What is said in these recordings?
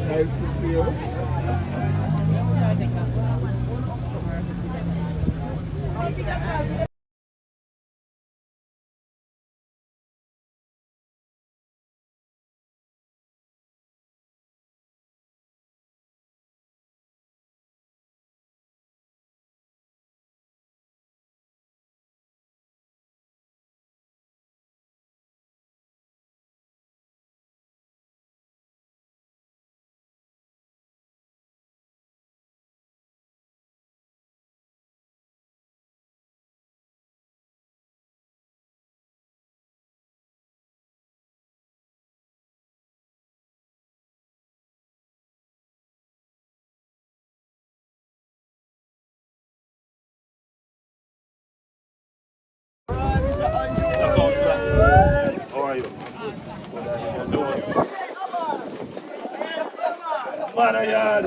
Nice to see you. How are you? Manayan!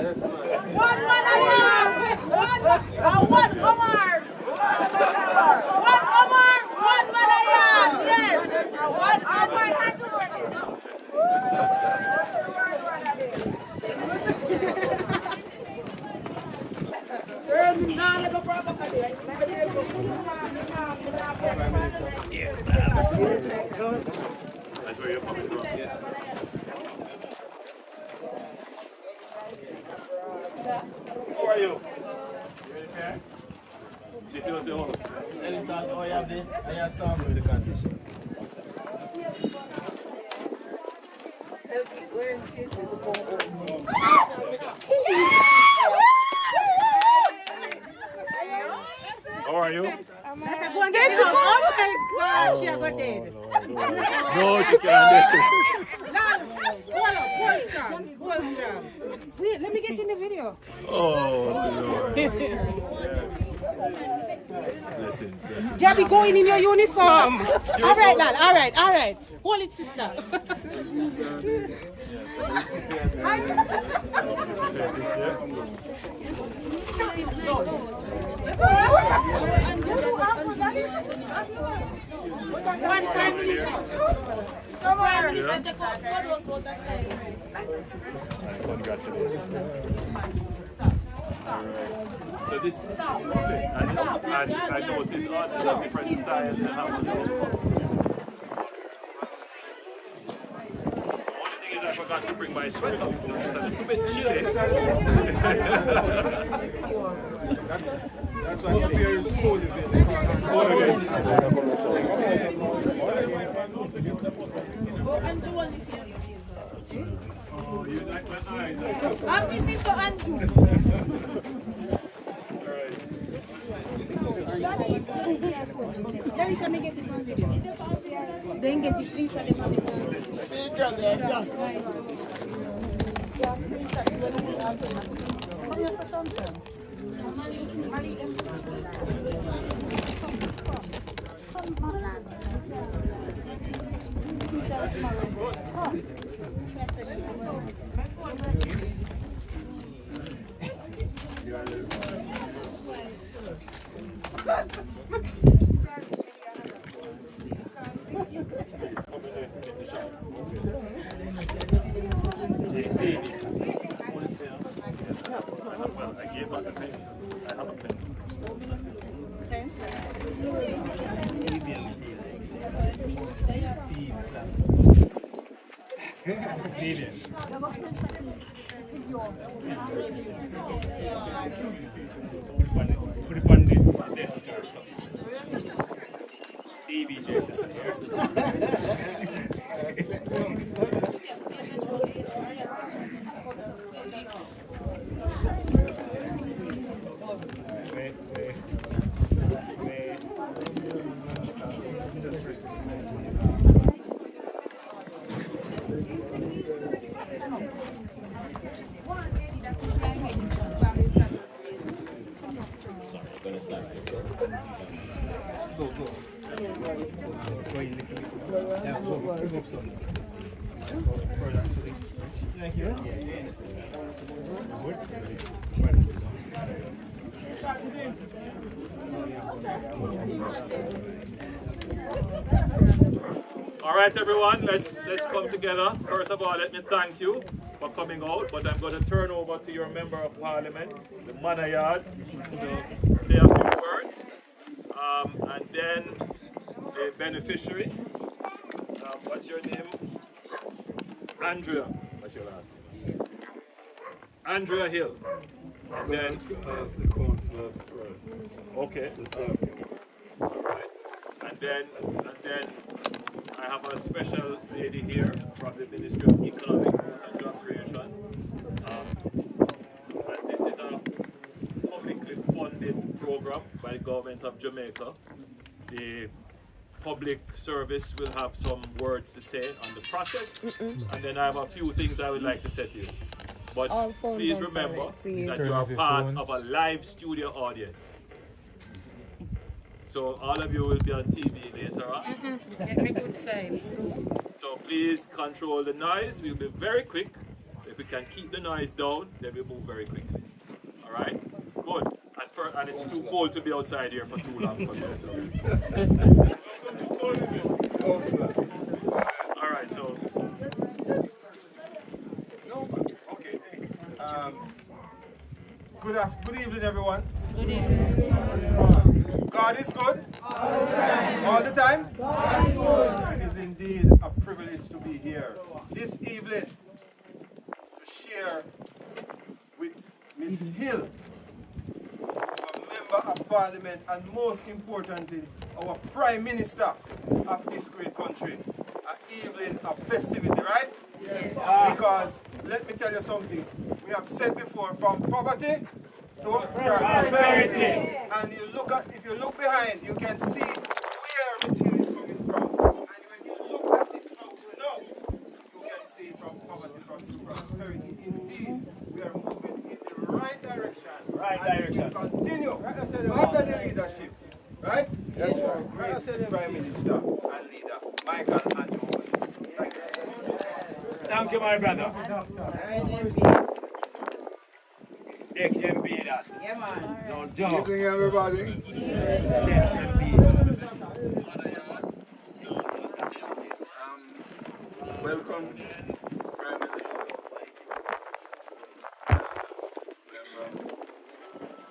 One Manayan! One Omar! One Omar! One Manayan! Yes! One Omar! That's where you're coming from? Yes. How are you? This is the house. I have started with the condition. How are you? Oh my gosh, you're good dead. No, she can't. Wait, let me get in the video. Oh, Lord. Blessings, blessings. Jabby, going in your uniform. All right, lad. All right. Hold it, sister. One family. Come on, Congratulations. All right. So this is lovely. And I noticed all the different styles they have on those. One thing is I forgot to bring my sweater. It's a little bit chilly. That's why the beer is cold. Oh, you like my eyes? I'm busy, so Andrew. Daddy, can I get it on video? Then get it, please. Well, I gave back the pens. I have a pen. Put it on the desk or something. TV Jesus here. Go. Thank you. All right, everyone, let's come together. First of all, let me thank you for coming out, but I'm going to turn over to your member of parliament, the manor yard, to say a few words, and then the beneficiary. What's your name? Andrea. What's your last name? Andrea Hill. And then, okay. All right. And then I have a special lady here from the Ministry of Economic and Job Creation. And this is a publicly funded program by the government of Jamaica. The public service will have some words to say on the process, and then I have a few things I would like to say to you. But please remember that you are part of a live studio audience. So all of you will be on TV later on. Get me good side. So please control the noise. We'll be very quick. If we can keep the noise down, then we'll move very quickly. All right? Good. And it's too cold to be outside here for too long for those. All right, so. Okay. Good evening, everyone. Good evening. God is good. All the time. God is good. It is indeed a privilege to be here this evening to share with Miss Hill, a member of Parliament, and most importantly, our Prime Minister of this great country, an evening of festivity, right? Yes. Because let me tell you something. We have said before, from poverty to prosperity. And if you look behind, you can see where Miss Hill is coming from. And when you look at this house now, you can see from poverty to prosperity. Indeed, we are moving in the right direction. And we will continue under the leadership, right? Yes, sir. Great Prime Minister and leader, Michael and Holness. Thank you. Thank you, my brother. Next MP that. Yeah, man. Don't jump. Good evening, everybody. Next MP. Welcome, Prime Minister.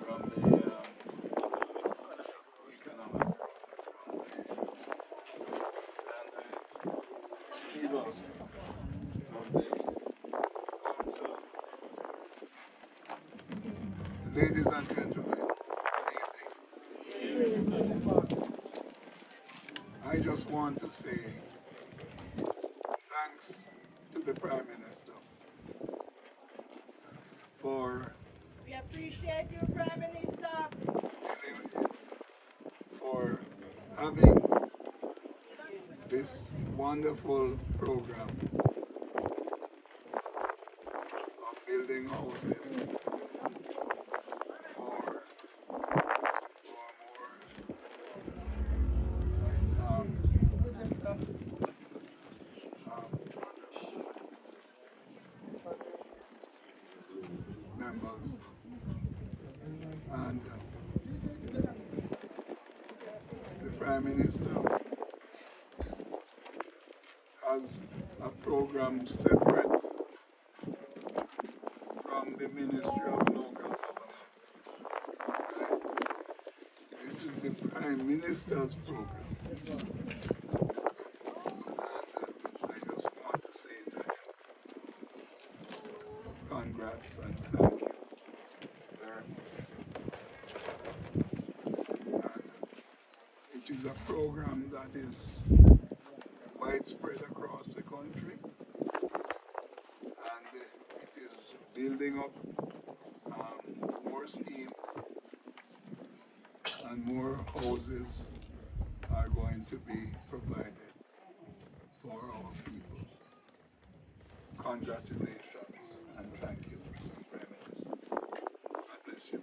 From the economic and of the council. Ladies and gentlemen, good evening. I just want to say thanks to the Prime Minister for We appreciate you, Prime Minister. for having this wonderful program of building houses for members and the Prime Minister has a program separate from the Ministry of Local Government. This is the Prime Minister's program. And I just want to say to him, congrats and thank you very much. And it is a program that is widespread across the country, and it is building up more steam, and more houses are going to be provided for our people. Congratulations and thank you, Prime Minister. God bless you.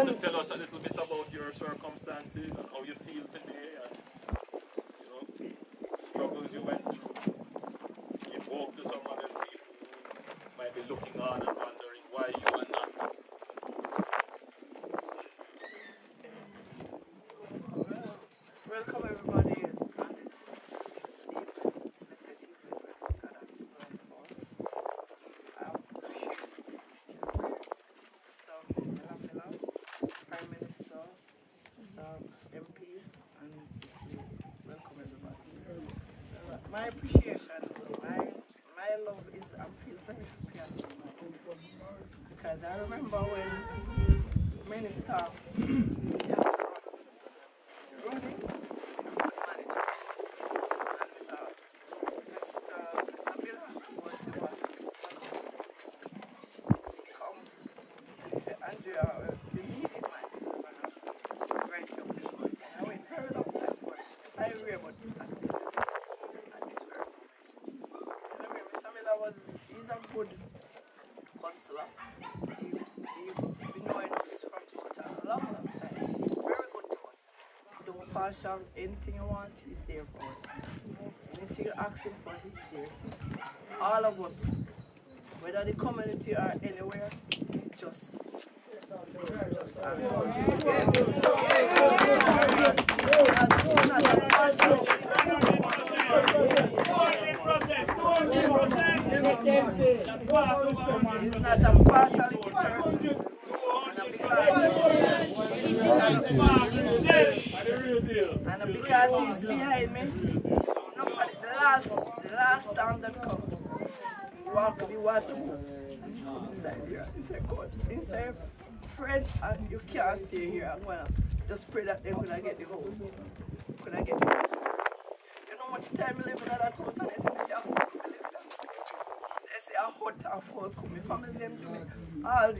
to tell us a little bit about your circumstances and how you feel today and struggles you went through. You spoke to some other people who might be looking on and wondering why you are not. Welcome everybody on this evening. Blessed evening where God has done for us. I appreciate Mr. Prime Minister, Mr. MP, and welcome everybody. My appreciation, my love is I feel very happy at this moment because I remember when Minister running. He's a good counselor. He's been knowing us from such a long time. He's very good to us. Don't partial, anything you want, he's there for us. Anything you ask him for, he's there. All of us, whether the community or anywhere, just he's not a partiality person. And because he's behind me, no, for the last time that come, walk the water. He said, God, he said, Fred, you can't stay here. I'm gonna just pray that they could get the house. Could I get the house? You know how much time you live in that house and they say, I say, I hot and full come. My family them do me.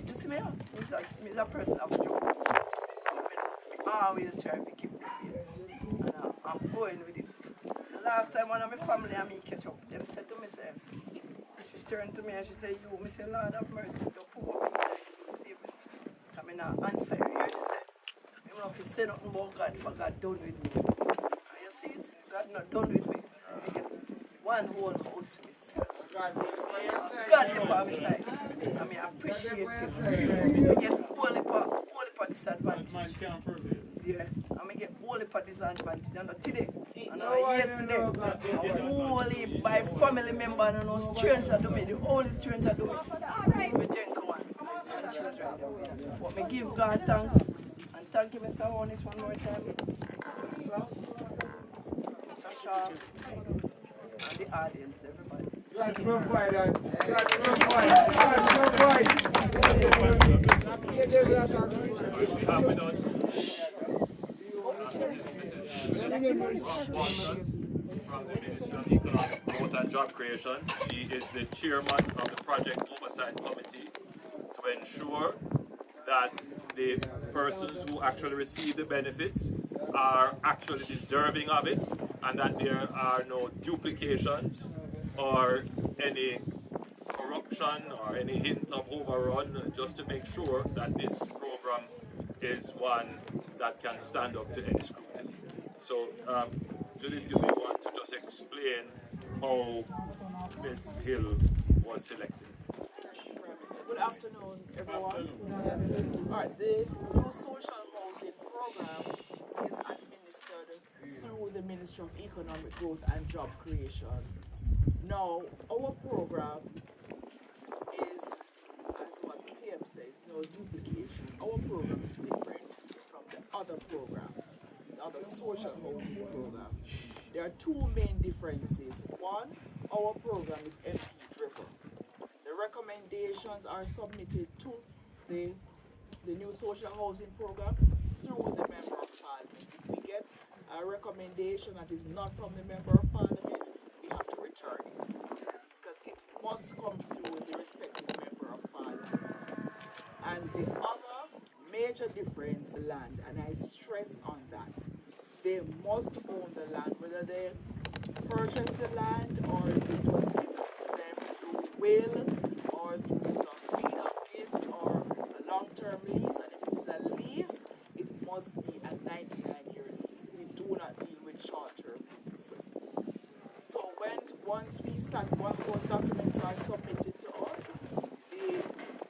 You see me? He's a person of joke. I always try to keep the faith. And I'm going with it. The last time one of my family and me catch up, them said to me, she turned to me and she said, you, me say, Lord have mercy, don't pull up me save me. Come in and answer you. Here she said, even if you say nothing about God, for God done with me. And you see it? God not done with me. So I get one whole house to myself. God is by my side. I mean, I appreciate it. I get only for disadvantage. Yeah, I mean, get only for disadvantage. And not today, and yesterday, only by family member and no stranger to me. The only stranger to me. Me drink one and children. But me give God thanks and thank you, Mr. Holness, one more time. Mr. Shaw and the audience, everybody. God provide that. God From the Ministry of Economic Growth and Job Creation. She is the chairman of the Project Oversight Committee to ensure that the persons who actually receive the benefits are actually deserving of it and that there are no duplications or any corruption or any hint of overrun, just to make sure that this program is one that can stand up to any scrutiny. So, Judith, you may want to just explain how Ms. Hills was selected. Good afternoon, everyone. All right, the new social housing program is administered through the Ministry of Economic Growth and Job Creation. Now, our program is, as what the PM says, no duplication. Our program is different from the other programs, the other social housing programs. There are two main differences. One, our program is MP driven. The recommendations are submitted to the new social housing program through the Member of Parliament. If we get a recommendation that is not from the Member of Parliament, we have to return it because it must come through the respective Member of Parliament. And the other major difference, land, and I stress on that, they must own the land, whether they purchase the land or if it was given to them through will or through some deed of gift or a long-term lease. And if it is a lease, once those documents are submitted to us,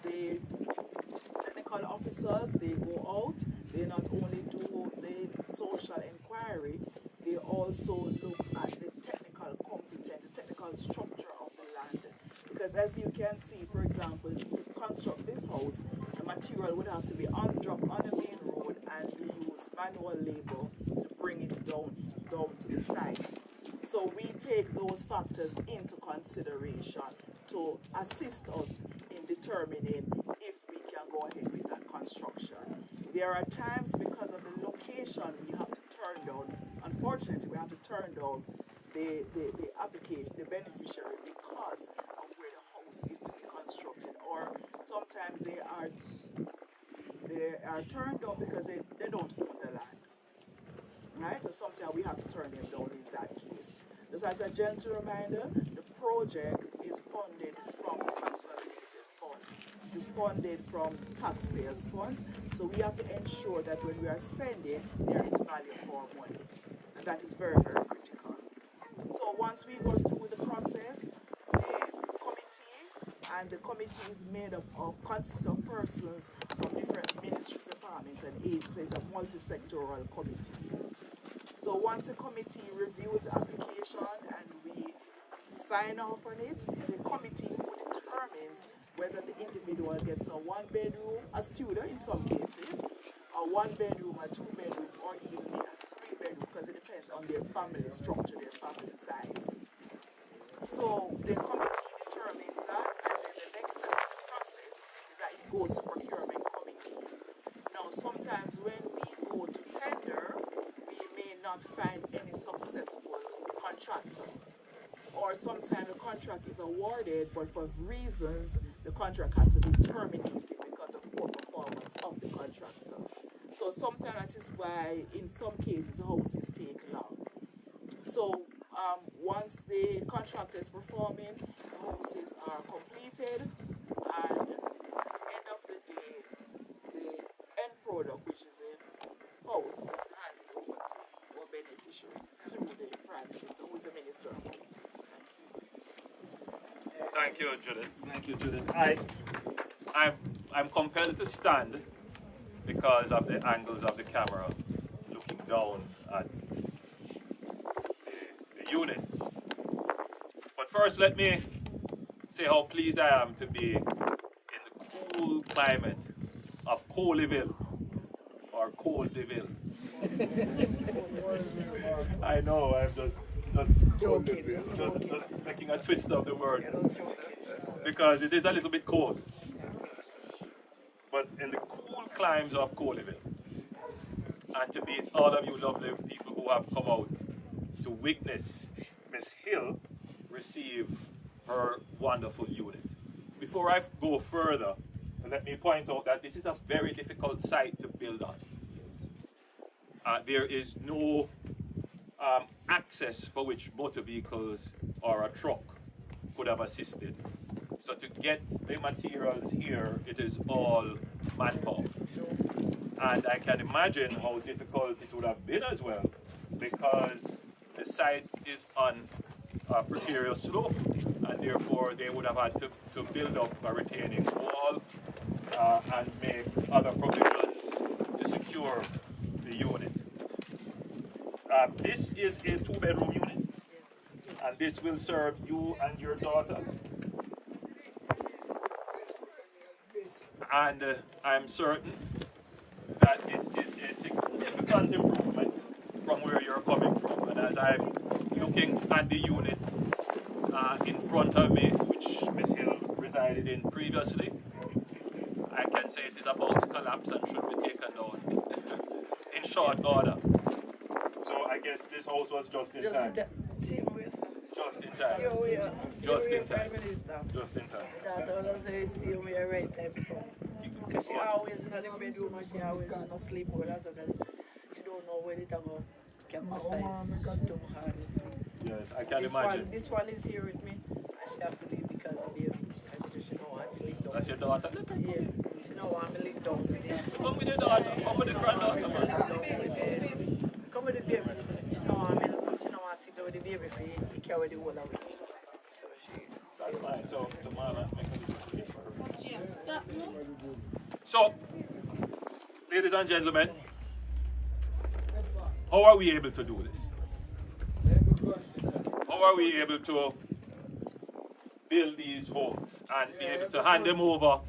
the technical officers, they go out, they not only do the social inquiry, they also look at the technical competence, the technical structure of the land. Because as you can see, for example, to construct this house, the material would have to be dropped on the main road and we use manual labor to bring it down to the site. So we take those factors into consideration to assist us in determining if we can go ahead with that construction. There are times because of the location we have to turn down, unfortunately we have to turn down the applicant, the beneficiary, because of where the house is to be constructed, or sometimes they are turned down because they don't own the land. Right? So sometimes we have to turn them down in that case. Just as a gentle reminder, the project is funded from the consolidated fund. It is funded from taxpayers' funds, so we have to ensure that when we are spending, there is value for our money. And that is very, very critical. So once we go through the process, the committee is made up of consists of persons from different ministries, departments, and agencies. It's a multi-sectoral committee. So once the committee reviews the application and we sign off on it, the committee who determines whether the individual gets a 1-bedroom, a student in some cases, a 1-bedroom, a 2-bedroom, or even a 3-bedroom, because it depends on their family structure, their family size. So the committee determines that, and then the next step of the process is that it goes to procurement committee. Now sometimes when we go to tender, we may not find any successful contractor. Or sometimes the contract is awarded, but for reasons the contract has to be terminated because of poor performance of the contractor. So sometimes that is why in some cases houses take long. So once the contractor is performing, the houses are completed, and at the end of the day, the end product, which is a house, is handed over to our beneficiary through the Prime Minister, who is the Minister of Housing. Thank you, Judith. Thank you, Judith. I'm compelled to stand because of the angles of the camera looking down at the unit. But first, let me say how pleased I am to be in the cool climate of Coleville, or Coleville. I know, I'm just making a twist of the word, because it is a little bit cold. But in the cool climes of Coleville, and to meet all of you lovely people who have come out to witness Miss Hill receive her wonderful unit. Before I go further, let me point out that this is a very difficult site to build on. There is no access for which motor vehicles or a truck could have assisted. So to get the materials here, it is all manpower. And I can imagine how difficult it would have been as well, because the site is on a precarious slope, and therefore they would have had to build up a retaining wall and make other provisions to secure the unit. This is a 2-bedroom unit, and this will serve you and your daughter. And I'm certain that this is a significant improvement from where you're coming from. And as I'm looking at the unit in front of me, which Ms. Hill resided in previously, I can say it is about to collapse and should be taken down in short order. So I guess this house was just in time. Just in time. Just in time. Just in time. She always in a living bedroom and she always no sleep over that, so she don't know when it ever can pass. Yes, I can imagine. This one is here with me, and she has to leave because of the baby. She don't want to leave down. That's your daughter? Yeah, she don't want to leave down with it. Come with your daughter. Come with the granddaughter, man. Come with the baby. She don't want to sit down with the baby for you carry the whole of it. So, ladies and gentlemen, how are we able to do this? How are we able to build these homes and be able to hand them over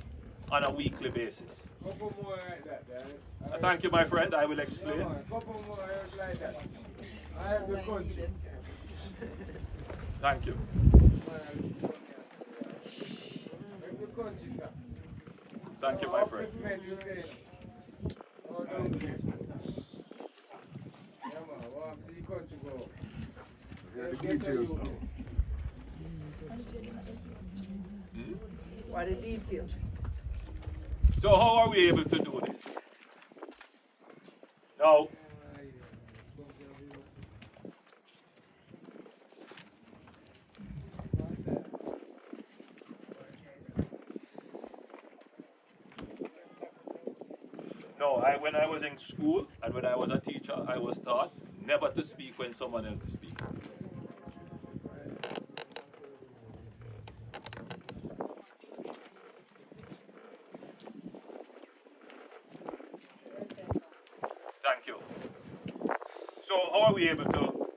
on a weekly basis? Thank you, my friend. I will explain. Thank you. Thank you, my friend. The details now. What are the details? So how are we able to do this? Now, when I was in school and when I was a teacher, I was taught never to speak when someone else is speaking. Thank you. So how are we able to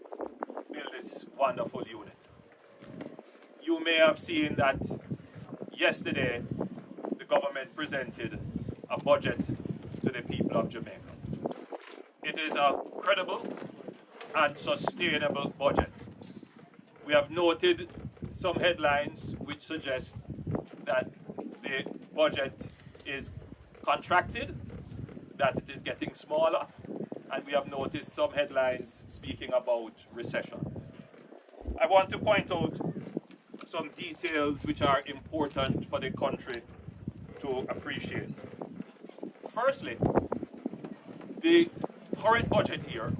build this wonderful unit? You may have seen that yesterday the government presented a budget to the people of Jamaica. It is a credible and sustainable budget. We have noted some headlines which suggest that the budget is contracted, that it is getting smaller, and we have noticed some headlines speaking about recessions. I want to point out some details which are important for the country to appreciate. Firstly, the current budget here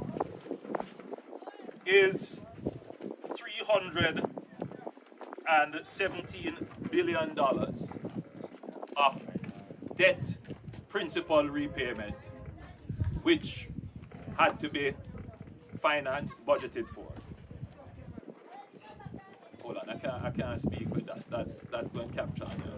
is $317 billion of debt principal repayment, which had to be financed, budgeted for. Hold on, I can't speak with that. That's going to capture on you.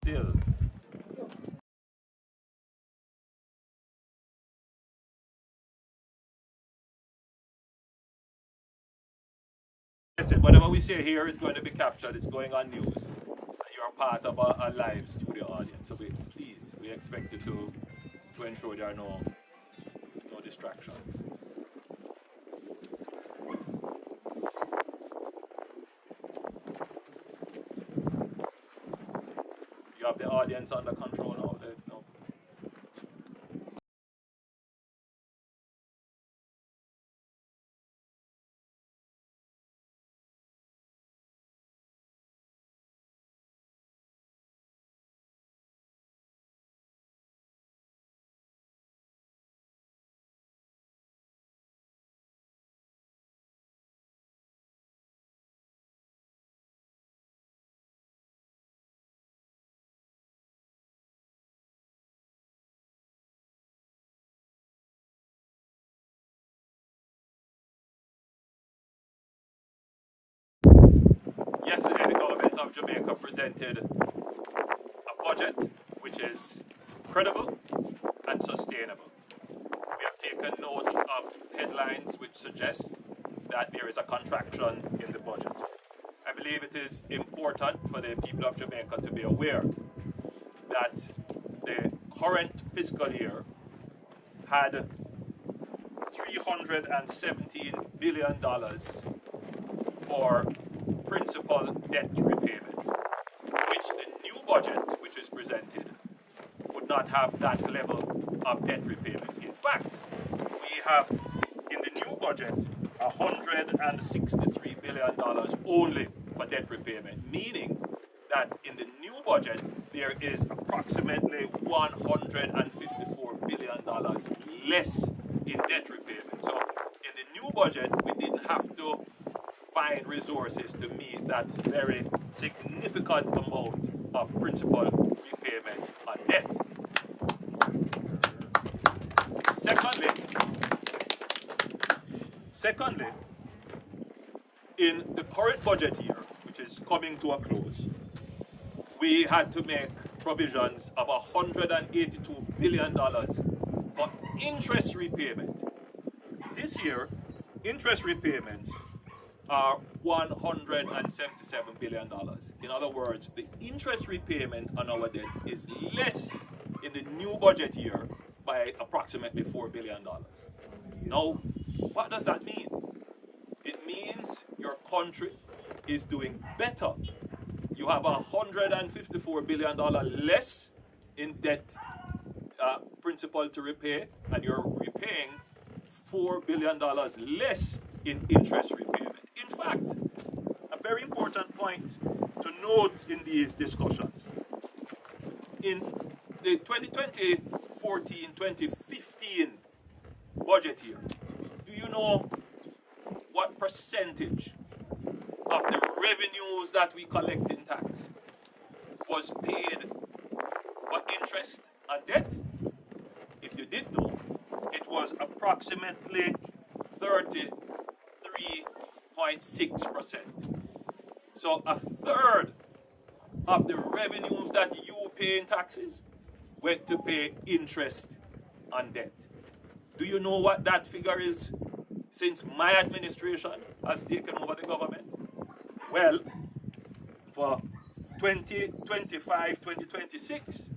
Still. Listen, whatever we say here is going to be captured. It's going on news. You're part of a live studio audience. So we expect you to ensure there are no distractions. You have the audience under control now. No. Yesterday, the government of Jamaica presented a budget which is credible and sustainable. We have taken note of headlines which suggest that there is a contraction in the budget. I believe it is important for the people of Jamaica to be aware that the current fiscal year had $317 billion for principal debt repayment, which the new budget which is presented would not have that level of debt repayment. In fact, we have in the new budget $163 billion only for debt repayment, meaning that in the new budget there is approximately $154 less in debt repayment. So in the new budget, we didn't have to find resources to meet that very significant amount of principal repayment on debt. Secondly, in the current budget year, which is coming to a close, we had to make provisions of $182 billion for interest repayment. This year, interest repayments are $177 billion. In other words, the interest repayment on our debt is less in the new budget year by approximately $4 billion. Now, what does that mean? It means your country is doing better. You have $154 billion less in debt principal to repay, and you're repaying $4 billion less in interest repayment. In fact, a very important point to note in these discussions, in the 2014-2015 budget year, do you know what percentage of the revenues that we collect in tax was paid for interest on debt? If you did know, it was approximately 33.6%. So a third of the revenues that you pay in taxes went to pay interest on debt. Do you know what that figure is since my administration has taken over the government? Well, for 2025-2026,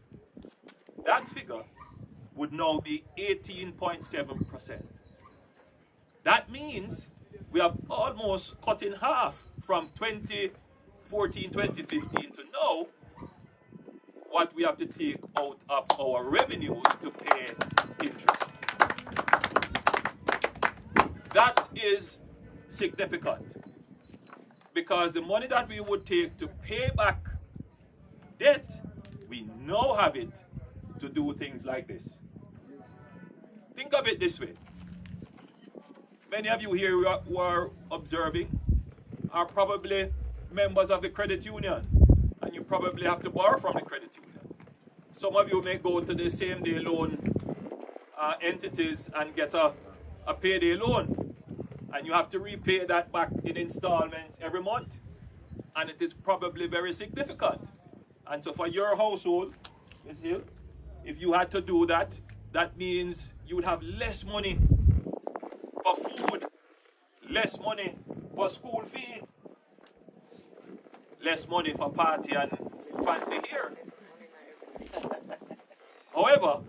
that figure would now be 18.7%. That means we have almost cut in half from 2014-2015 to now what we have to take out of our revenues to pay interest. That is significant because the money that we would take to pay back debt, we now have it to do things like this. Think of it this way. Many of you here who are observing are probably members of the credit union, and you probably have to borrow from the credit union. Some of you may go to the same day loan entities and get a payday loan, and you have to repay that back in installments every month, and it is probably very significant. And so for your household, you see, if you had to do that, that means you would have less money for food, less money for school fee, less money for party and fancy hair. However,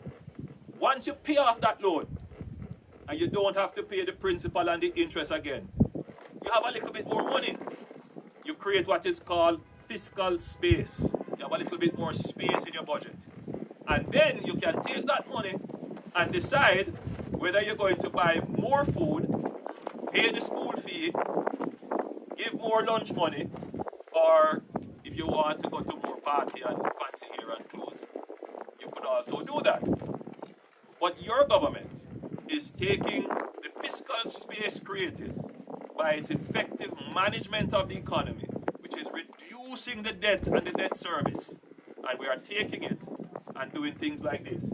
once you pay off that loan and you don't have to pay the principal and the interest again, you have a little bit more money. You create what is called fiscal space. You have a little bit more space in your budget. And then you can take that money and decide whether you're going to buy more food, pay the school fee, give more lunch money, or if you want to go to more party and fancy hair and clothes, you could also do that. But your government is taking the fiscal space created by its effective management of the economy, which is reducing the debt and the debt service, and we are taking it and doing things like this,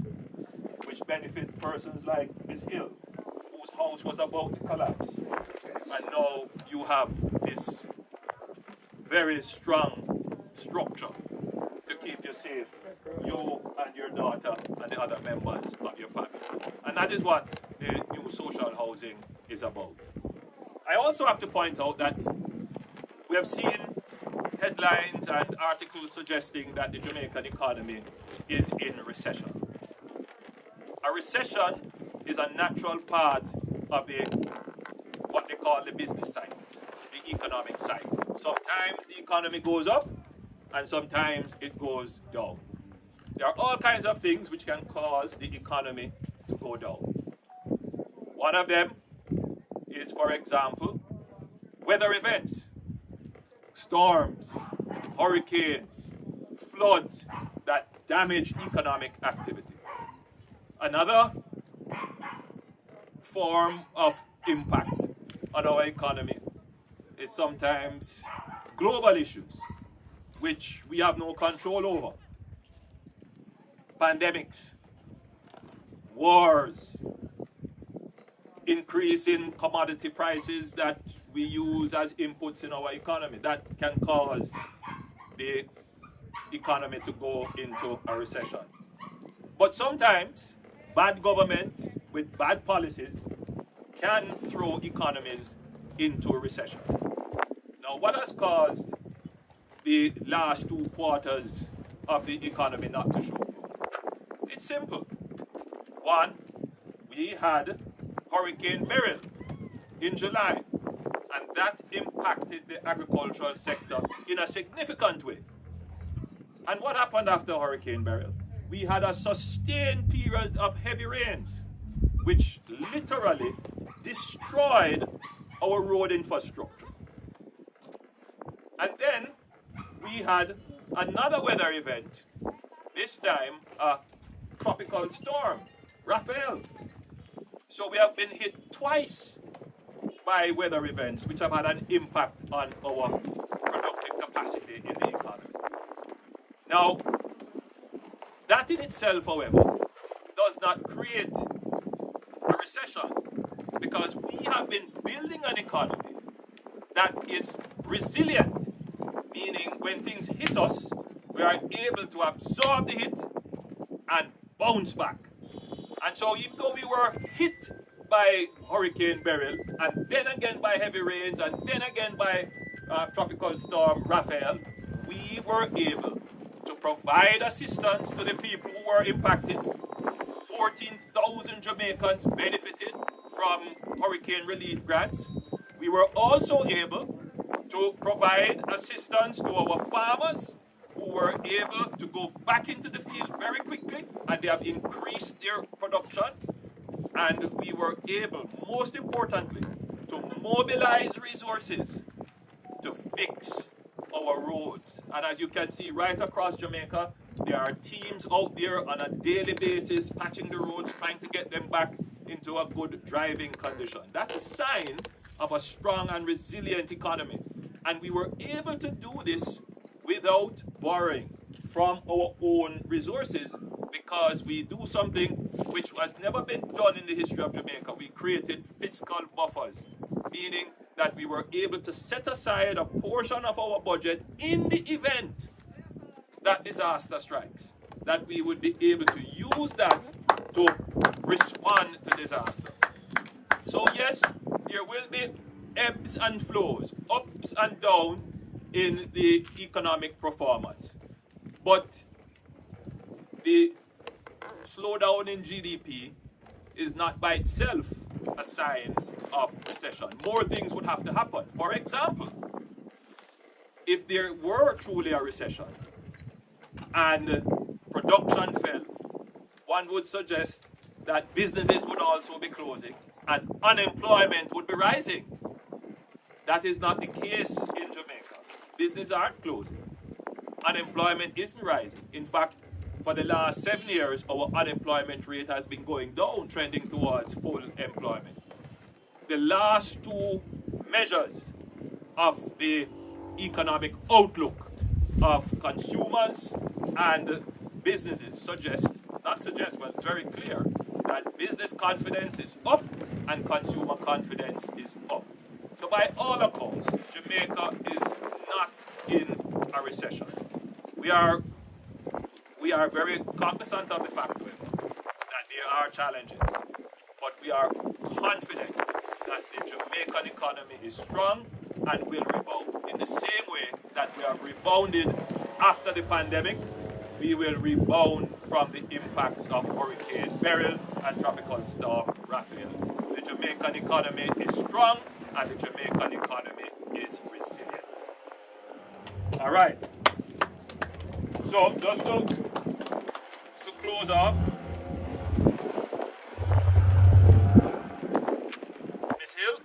which benefit persons like Ms. Hill, whose house was about to collapse. And now you have this very strong structure to keep you safe, you and your daughter and the other members of your family. And that is what the new social housing is about. I also have to point out that we have seen headlines and articles suggesting that the Jamaican economy is in recession. A recession is a natural part of what they call the business cycle, the economic cycle. Sometimes the economy goes up and sometimes it goes down. There are all kinds of things which can cause the economy to go down. One of them is, for example, weather events, storms, hurricanes, floods that damage economic activity. Another form of impact on our economy is sometimes global issues, which we have no control over. Pandemics, wars, increase in commodity prices that we use as inputs in our economy, that can cause the economy to go into a recession. But sometimes bad government with bad policies can throw economies into a recession. Now, what has caused the last 2 quarters of the economy not to show? It's simple. One, we had Hurricane Beryl in July, and that impacted the agricultural sector in a significant way. And what happened after Hurricane Beryl? We had a sustained period of heavy rains, which literally destroyed our road infrastructure. And then we had another weather event, this time a tropical storm, Raphael. So we have been hit twice by weather events which have had an impact on our productive capacity in the economy. Now, that in itself, however, does not create a recession, because we have been building an economy that is resilient, meaning when things hit us, we are able to absorb the hit and bounce back. And so even though we were hit by Hurricane Beryl, and then again by heavy rains, and then again by tropical storm Raphael, we were able to provide assistance to the people who were impacted. 14,000 Jamaicans benefited from hurricane relief grants. We were also able to provide assistance to our farmers, who were able to go back into the field very quickly, and they have increased their production. And we were able, most importantly, to mobilize resources to fix our roads. And as you can see right across Jamaica, there are teams out there on a daily basis patching the roads, trying to get them back into a good driving condition. That's a sign of a strong and resilient economy. And we were able to do this without borrowing from our own resources, because we do something which has never been done in the history of Jamaica. We created fiscal buffers, meaning that we were able to set aside a portion of our budget in the event that disaster strikes, that we would be able to use that to respond to disaster. So yes, there will be ebbs and flows, ups and downs in the economic performance. But the slowdown in GDP is not by itself a sign of recession. More things would have to happen. For example, if there were truly a recession and production fell, one would suggest that businesses would also be closing and unemployment would be rising. That is not the case in Jamaica. Businesses aren't closing. Unemployment isn't rising. In fact, for the last 7 years, our unemployment rate has been going down, trending towards full employment. The last 2 measures of the economic outlook of consumers and businesses but it's very clear that business confidence is up and consumer confidence is up. So by all accounts, Jamaica is not in a recession. We are very cognizant of the fact that there are challenges, but we are confident that the Jamaican economy is strong and will rebound. In the same way that we have rebounded after the pandemic, we will rebound from the impacts of Hurricane Beryl and Tropical Storm Raphael. The Jamaican economy is strong and the Jamaican economy is resilient. All right. So just to close off, Ms. Hill,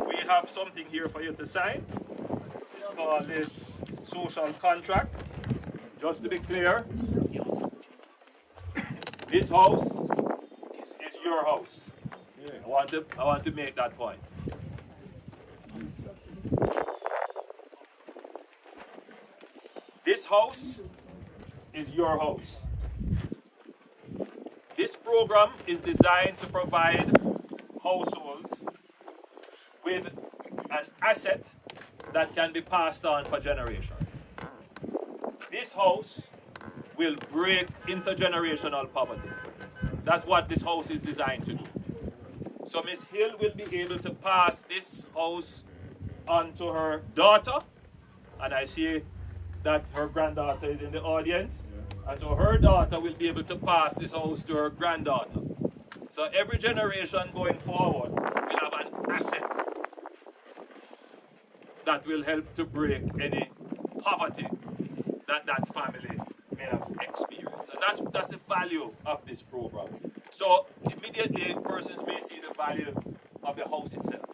we have something here for you to sign. It's called this social contract. Just to be clear, this house is your house. I want to make that point. This house is your house. This program is designed to provide households with an asset that can be passed on for generations. This house will break intergenerational poverty. That's what this house is designed to do. So Miss Hill will be able to pass this house on to her daughter, and I see that her granddaughter is in the audience, and so her daughter will be able to pass this house to her granddaughter. So every generation going forward will have an asset that will help to break any poverty that that family may have experienced. And that's the value of this program. So immediately persons may see the value of the house itself.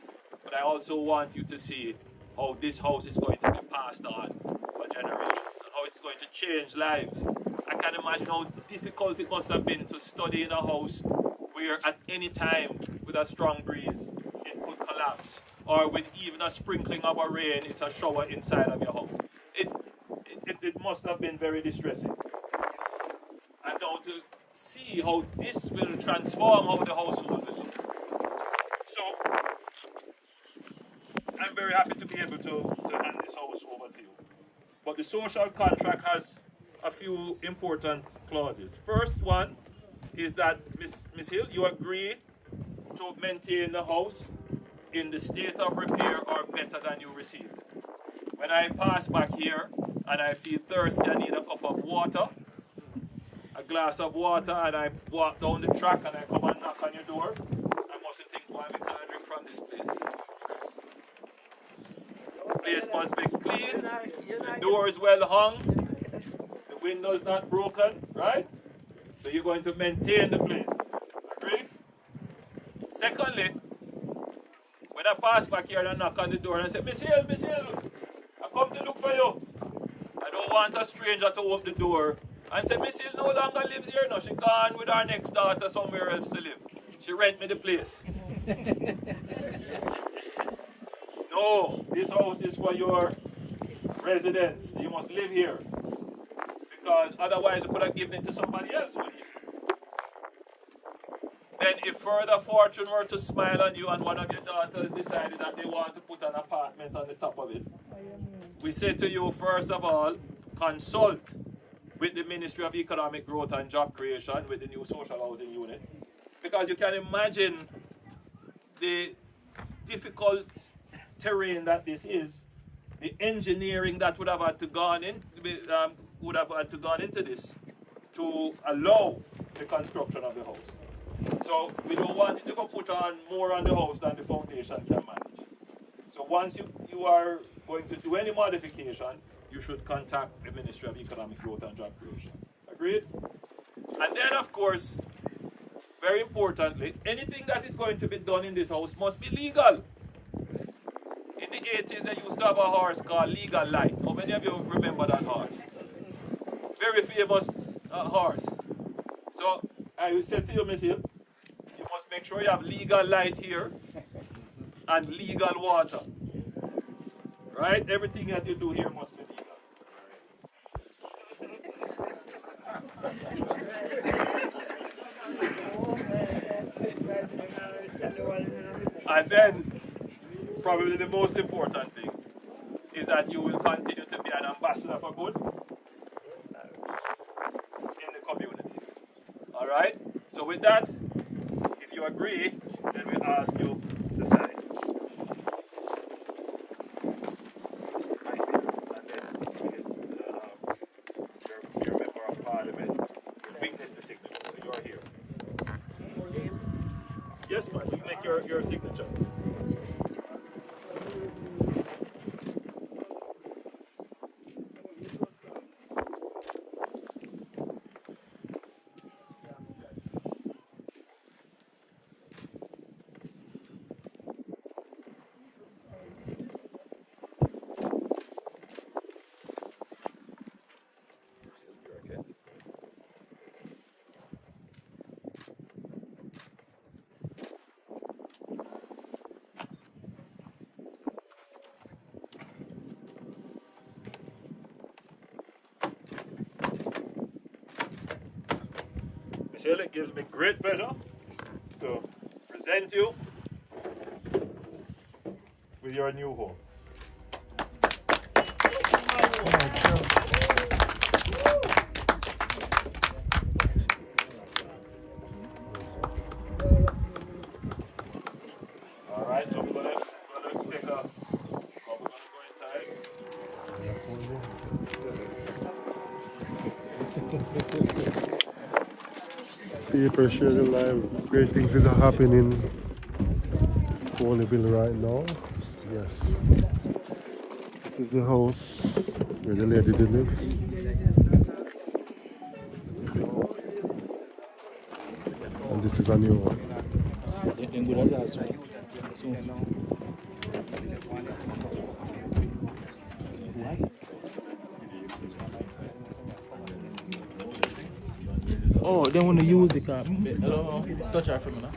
But I also want you to see how this house is going to be passed on for generations and how it's going to change lives. I can imagine how difficult it must have been to study in a house where at any time with a strong breeze it could collapse, or with even a sprinkling of a rain, it's a shower inside of your house. It must have been very distressing. And now to see how this will transform how the household will look. So I'm very happy to be able to hand this house over to you. But the social contract has a few important clauses. First one is that Miss Hill, you agree to maintain the house in the state of repair or better than you received. When I pass back here and I feel thirsty, I need a cup of water, a glass of water, and I walk down the track and I come and knock on your door, I mustn't think, why we can't drink from this place. The place must be clean, the door is well hung, the windows not broken, right? So you're going to maintain the place. Agree? Secondly, when I pass back here and I knock on the door and I say, Miss Hill, I come to look for you. I don't want a stranger to open the door and say, Miss Hill no longer lives here now. She gone with her next daughter somewhere else to live. She rent me the place. No, this house is for your residents. You must live here. Because otherwise you could have given it to somebody else, wouldn't you? Then if further fortune were to smile on you and one of your daughters decided that they want to put an apartment on the top of it, we say to you, first of all, consult with the Ministry of Economic Growth and Job Creation with the new social housing unit. Because you can imagine the difficult terrain that this is, the engineering that would have had to gone into this to allow the construction of the house. So we don't want it to go put on more on the house than the foundation can manage. So once you are going to do any modification, you should contact the Ministry of Economic Growth and Job Creation. Agreed? And then of course, very importantly, anything that is going to be done in this house must be legal. In the 80s, they used to have a horse called Legal Light. How many of you remember that horse? Very famous horse. So I will say to you, Miss Hill, you must make sure you have legal light here and legal water. Right? Everything that you do here must be legal. And then, probably the most important thing is that you will continue to be an ambassador for good in the community. Alright? So with that, if you agree, then we ask you to sign. And then your member of parliament will witness the signature. So you're here. Yes, ma'am. You make your signature. Michelle, it gives me great pleasure to present you with your new home. All right, so we're gonna take a. We're gonna go inside. People share the live. Great things that are happening in Coleville right now. Yes. This is the house where the lady did live. And this is a new one. Oh, they want to use it. Hello, touch her for me now.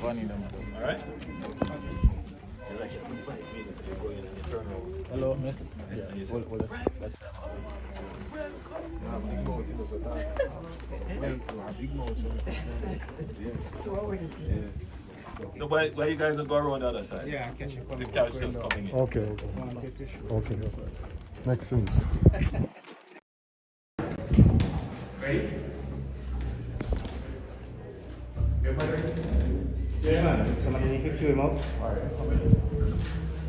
All right. Hello, miss. Yeah, hold us. Let's No, why you guys don't go around the other side? Yeah, catch you. The couch just coming in. Okay. Okay. Makes sense. Ready? Yeah, man. Somebody need to cue him up.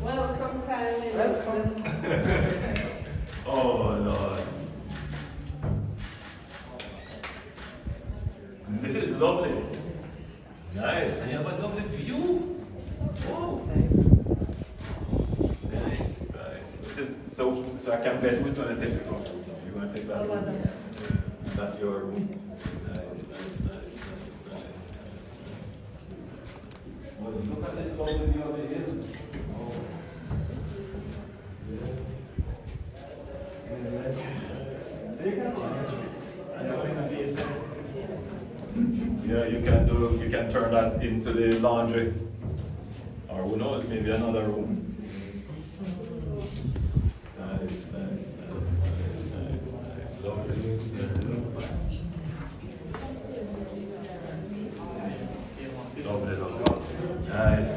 Welcome, family. Welcome. Oh Lord. This is lovely. Nice. And you have a lovely view. Oh. Nice. This is so I can bet who's gonna take the phone. You're gonna take that room. Yeah. That's your room. Nice. Well, look at this lovely view of the hill. Yeah, you can turn that into the laundry. Or who knows, maybe another room. Nice. Lovely. Nice.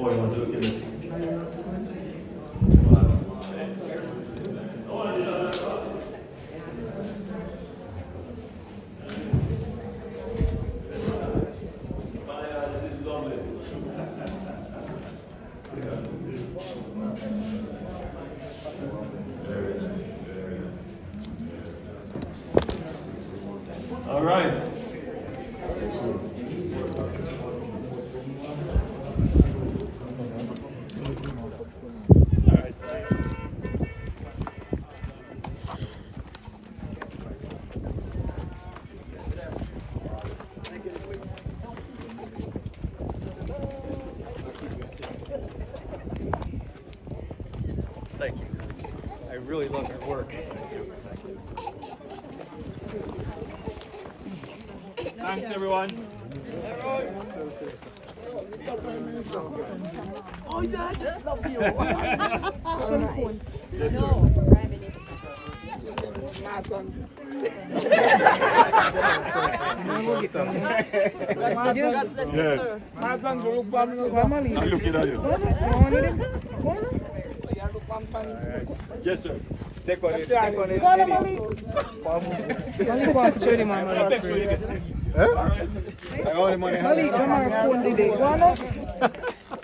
Oh, you want to look at it? All right. Thank you. I really love your work. Thanks, everyone. Oh, yeah, I love you. Yes. I'm looking at you. Yes, sir. Take on it.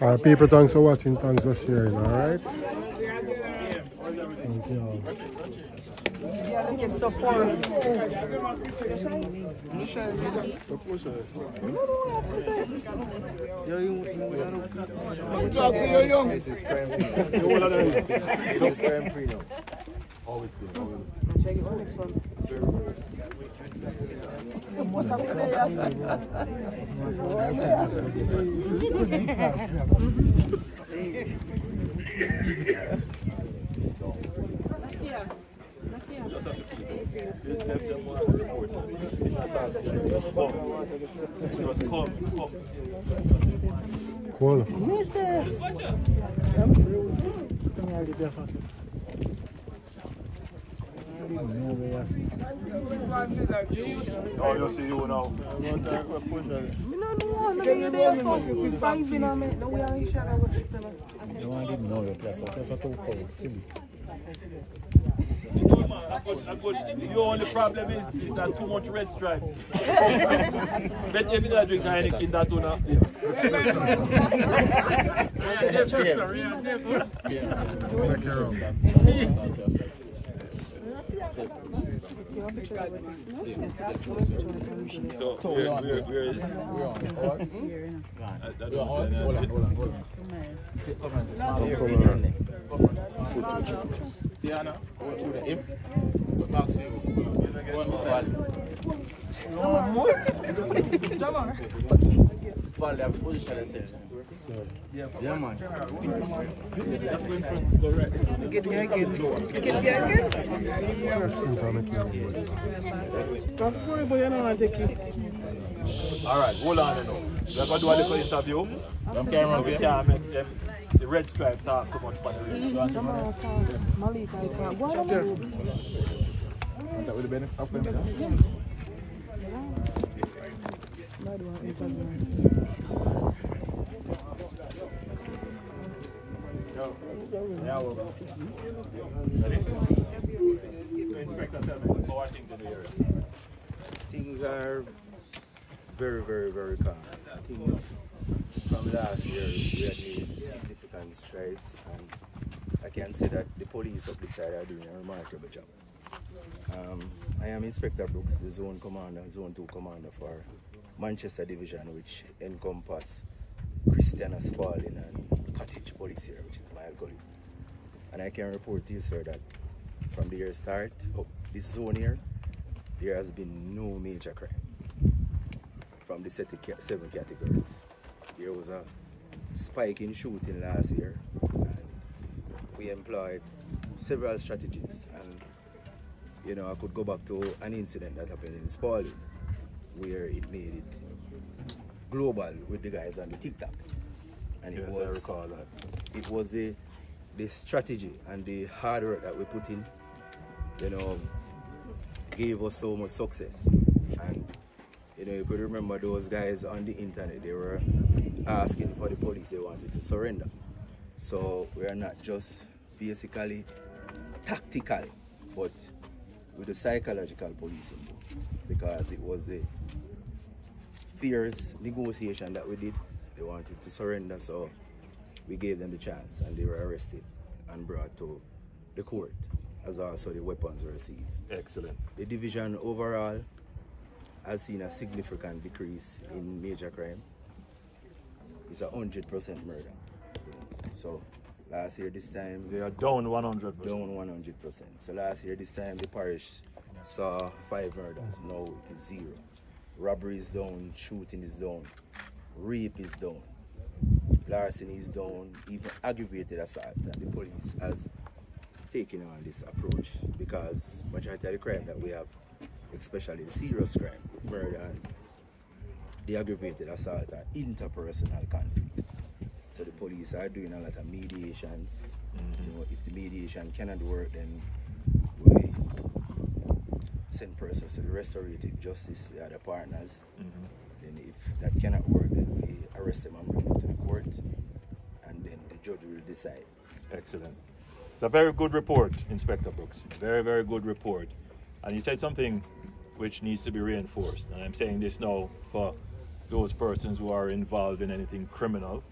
Alright, people, thanks for watching. Thanks for sharing. Alright. Thank you all. It's so far. This is crime free now. Always good. Come. Cool. Me say. Oh, you see you now. Me no know. Me you there for 5 in a minute. No we are in shadow with this fella. You want to know your place. That's a too cold. The only problem is that too much red stripe. But if you don't drink anything, that do not. So, where is? We're on. Hold on. Diana, go through the hip. Go back to you. Go on this side. Well, they have position themselves. So, yeah, man. Get there again. Don't worry, but you don't want to take it. Alright, hold on now. We're going to do a little interview. Don't care about We can't make them, the red stripe talk too much for the radio. Malika, I can't. Go on. that would have been up and Inspector, tell me, how are things in the area? Things are very, very, very calm. I think from last year we had made significant strides, and I can say that the police up this side are doing a remarkable job. I am Inspector Brooks, the Zone 2 Commander for Manchester Division, which encompass Christiana Spalding and Cottage Police here, which is my colleague. And I can report to you, sir, that from the year start, this zone here, there has been no major crime. From the 7 categories. There was a spike in shooting last year, and we employed several strategies. And I could go back to an incident that happened in Spalding, where it made it global with the guys on the TikTok. And Yes, I recall that. It was the strategy and the hard work that we put in, gave us so much success. And you could remember those guys on the internet, they were asking for the police, they wanted to surrender. So we are not just basically tactical, but with the psychological policing, because it was the fierce negotiation that we did. They wanted to surrender, so we gave them the chance, and they were arrested and brought to the court, as also the weapons were seized. Excellent. The division overall has seen a significant decrease in major crime. It's 100% murder. So last year this time they are down 100%. Down 100%. So last year this time the parish saw 5 murders. Now it is 0. Robbery is down, shooting is down, rape is down, larceny is down, even aggravated assault. And the police has taken on this approach, because majority of the crime that we have, especially the serious crime, murder and the aggravated assault, are interpersonal conflict. So the police are doing a lot of mediations. If the mediation cannot work, then we send persons to the restorative justice, the other partners. Then if that cannot work, then we arrest them and bring them to the court, and then the judge will decide. Excellent. It's a very good report, Inspector Brooks. Very, very good report. And you said something which needs to be reinforced. And I'm saying this now for those persons who are involved in anything criminal,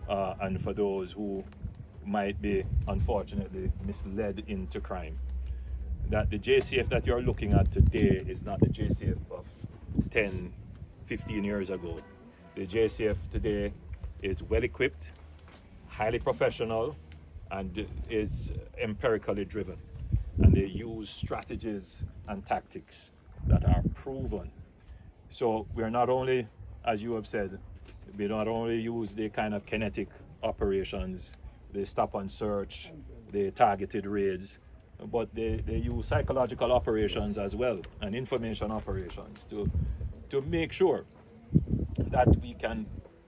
and for those who might be unfortunately misled into crime. That the JCF that you're looking at today is not the JCF of 10, 15 years ago. The JCF today is well equipped, highly professional, and is empirically driven. And they use strategies and tactics that are proven. So we're not only, as you have said, we not only use the kind of kinetic operations, the stop and search, the targeted raids, but they use psychological operations as well, and information operations to make sure that we can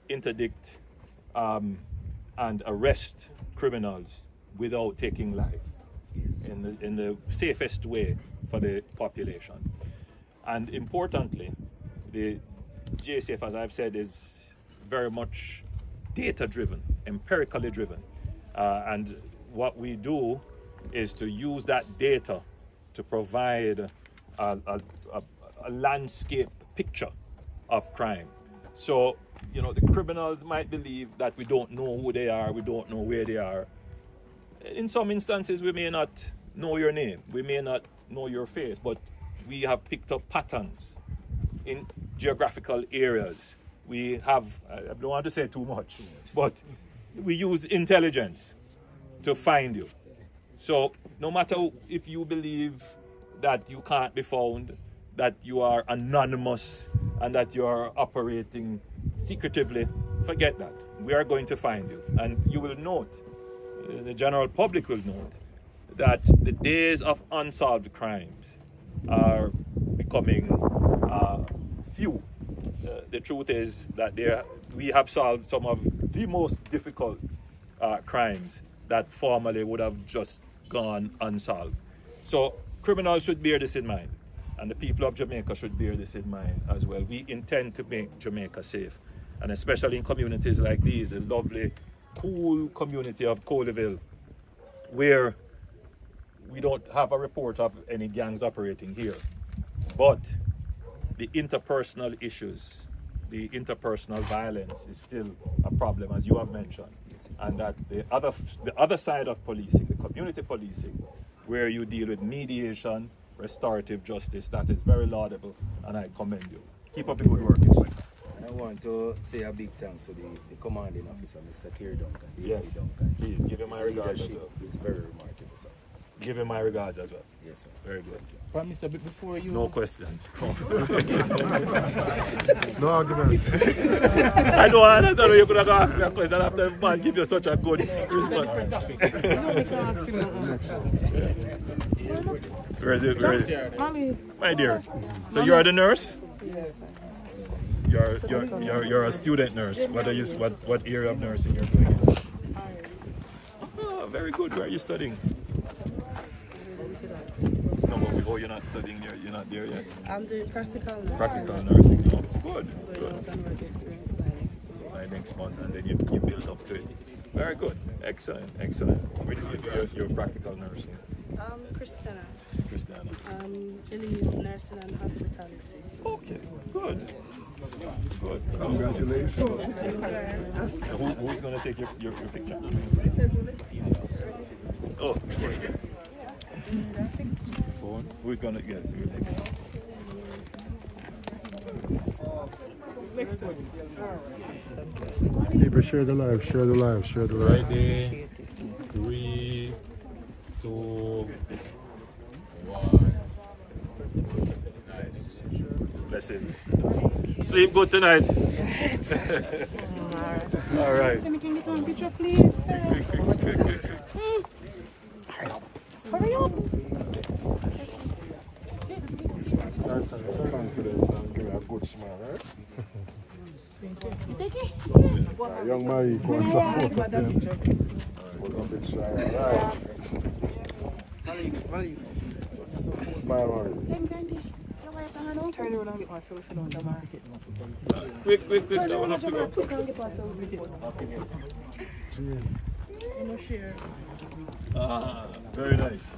interdict and arrest criminals without taking life in the safest way for the population. And importantly, the JSF, as I've said, is very much data-driven, empirically driven. And what we do is to use that data to provide a landscape picture of crime. So, you know, the criminals might believe that we don't know who they are, we don't know where they are. In some instances, we may not know your name, we may not know your face, but we have picked up patterns in geographical areas. We have, I don't want to say too much, but we use intelligence to find you. So no matter if you believe that you can't be found, that you are anonymous, and that you are operating secretively, forget that. We are going to find you. And you will note, the general public will note, that the days of unsolved crimes are becoming few. The truth is that we have solved some of the most difficult crimes that formerly would have just gone unsolved. So criminals should bear this in mind, and the people of Jamaica should bear this in mind as well. We intend to make Jamaica safe, and especially in communities like these, a lovely, cool community of Coleville, where we don't have a report of any gangs operating here. But the interpersonal issues, the interpersonal violence is still a problem, as you have mentioned. And that the other side of policing, the community policing, where you deal with mediation, restorative justice, that is very laudable, and I commend you. Keep up the good work, Inspector. I want to say a big thanks to the commanding officer, Mr. Kerry Duncan. Yes, Duncan. please give him my regards as well. It's very remarkable, sir. Give him my regards as well. Yes, sir. Very good. Prime Minister, before you... No questions. No arguments. I don't understand why you could have asked me a question after the man give you such a good response. Where is it? My dear. So you are the nurse? Yes. You're a student nurse. What area of nursing you're doing in? Oh, very good. Where are you studying? No, but before you're not studying, you're not there yet. I'm doing practical nursing. Practical nursing. Oh, good. Work experience By next month, and then you build up to it. Very good. Excellent. Where do you do your practical nursing? Christiana. Christiana. Elite nursing and hospitality. Okay, good. Congratulations. Who's going to take your picture? Oh, sorry. Phone. Who's going to get your picture? People share the live. Friday, 3, 2, 1. Nice. Blessings. Sleep good tonight. All right. Can you get one picture, please? Quick. Hurry up. Confident and give a good smile, right? Take it. Young Marie wants a photo of them. Was a bit shy, right? Smile, Marie. Turn around and get myself if you don't market. Quick. I want to go. I'm not sure. Ah, very nice.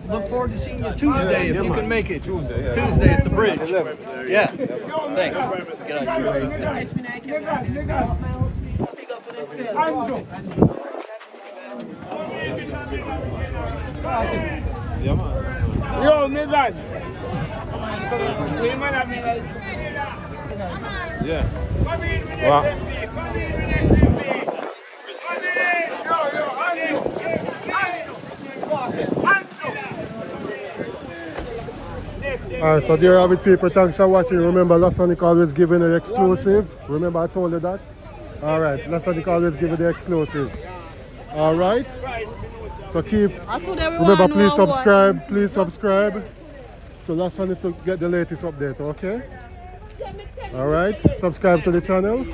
Look forward to seeing you Tuesday if you can make it. Tuesday at the bridge. Yeah. Thanks. Get out Yo, Mizan. Yeah. Come in with Wow. SMB. Come in with SMB. Come in. Alright, so there you have it, people. Thanks for watching. Remember, Lasonic always giving the exclusive. Remember, I told you that? Alright, Lasonic always giving the exclusive. Alright? So keep. Remember, please subscribe. Please subscribe to Lasonic to get the latest update, okay? Alright? Subscribe to the channel.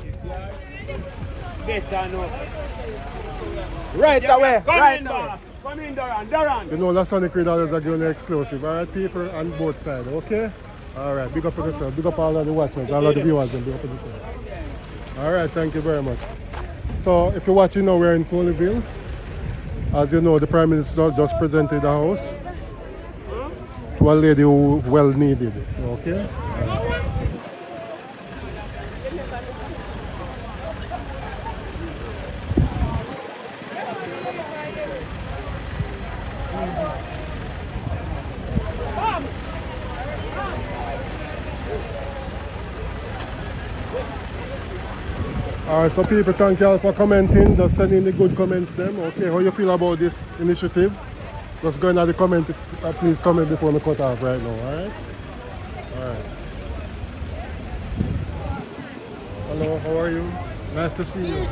Right away. Right away. Come in, Doran. You know, Lasonic Readers are giving the exclusive. Alright, people, on both sides, okay? Alright, big up on yourself. Big up all of the watchers, all of the viewers, and big up on yourself. Alright, thank you very much. So, if you're watching now, we're in Coleville. As you know, the Prime Minister just presented a house to a lady who well needed it, okay? Alright, so people, thank you all for commenting. Just send in the good comments them. Okay, how you feel about this initiative? Just go in the comment, please comment before we cut off right now, alright? Alright. Hello, how are you? Nice to see you.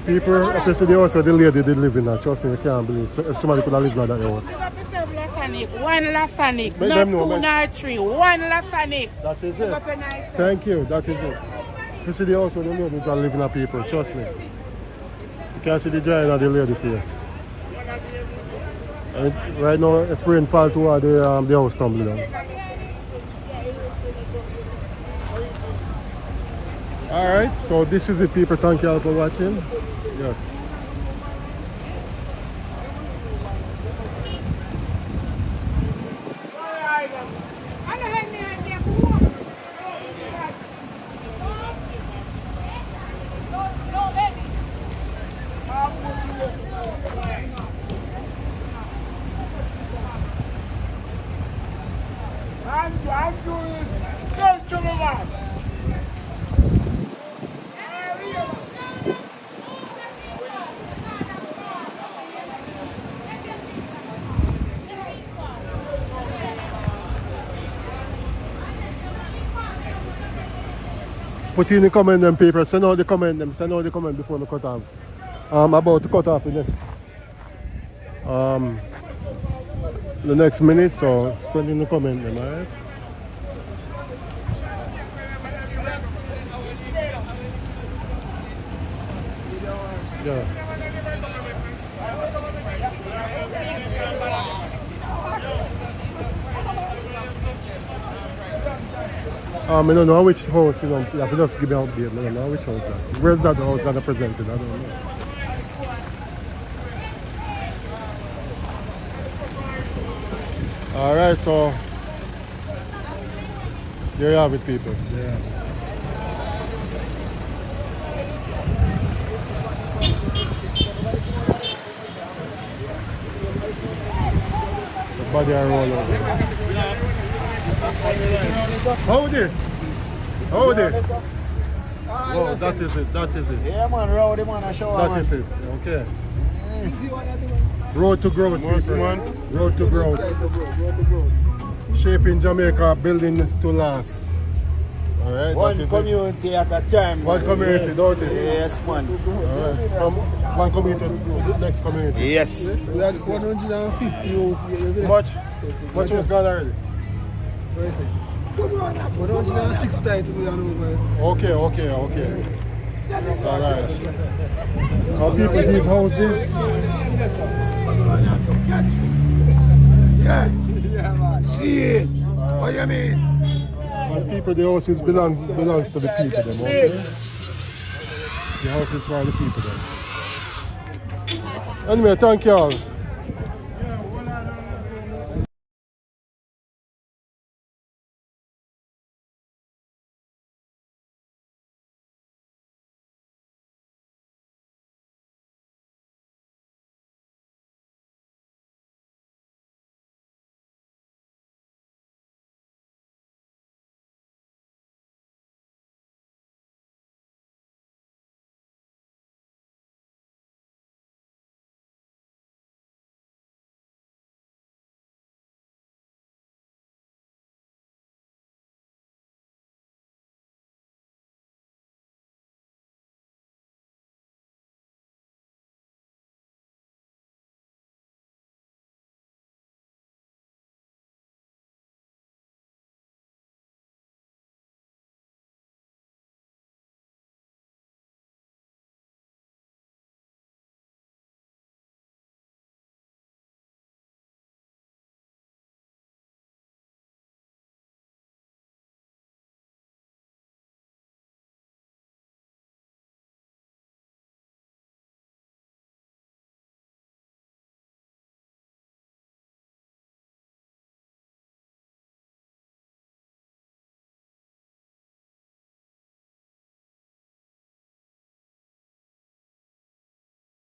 People, if you see the house where the lady did live in, trust me, you can't believe. So if somebody could have lived in that house. One Lafanic, Make not them know, two man. nor three. One Lafanic. That is it. Thank you, that is it. If you see the house where the lady did live in, people, trust me. You can see the giant of the lady face. And right now, if rain fall toward the house tumbling down. Alright, so this is it, people. Thank you all for watching. Yes. Put in the comment them, people. Send out the comment them. Send out the comment before we cut off. I'm about to cut off the next minute, so send in the comment them, alright? Yeah. I don't know which house, you have to just give me an update. I don't know which house that. Where's that house gonna present it? I don't know. Alright, so there you have it, people. Yeah. The body are roll over. Hold it. Hold it. Oh, that is it. That is it. Yeah, man, rowdy man, I show That is it. Okay. Road to growth, people. Road to growth. Shaping Jamaica, building to last. All right. One community at a time. One community, don't it? Yes, man. All right. From one community to the next community. Yes. We had 150 hours. Much was gone already. 106 title we are over. Okay. All right. How people these houses? Yeah. See it. What you mean? And people, the houses belongs to the people, them, okay? The houses for the people, them. Anyway, thank you all.